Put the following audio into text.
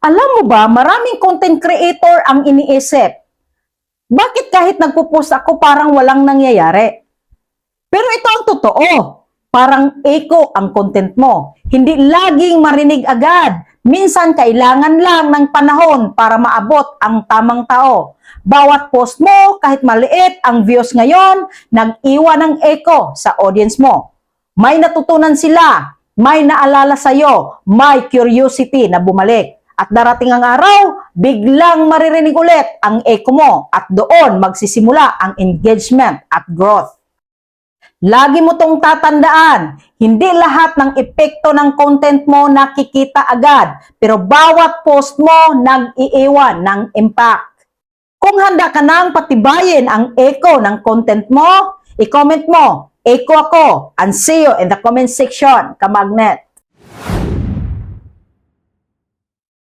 Alam mo ba, maraming content creator ang iniisip. Bakit kahit nagpo-post ako parang walang nangyayari? Pero ito ang totoo. Parang echo ang content mo. Hindi laging marinig agad. Minsan kailangan lang ng panahon para maabot ang tamang tao. Bawat post mo, kahit maliit ang views ngayon, nag-iwan ng echo sa audience mo. May natutunan sila, may naalala sa'yo, may curiosity na bumalik. At darating ang araw, biglang maririnig ulit ang echo mo at doon magsisimula ang engagement at growth. Lagi mo tong tatandaan, hindi lahat ng epekto ng content mo nakikita agad, pero bawat post mo nag-iiwan ng impact. Kung handa ka nang patibayin ang echo ng content mo, i-comment mo, echo ako, and see you in the comment section, kamagnet.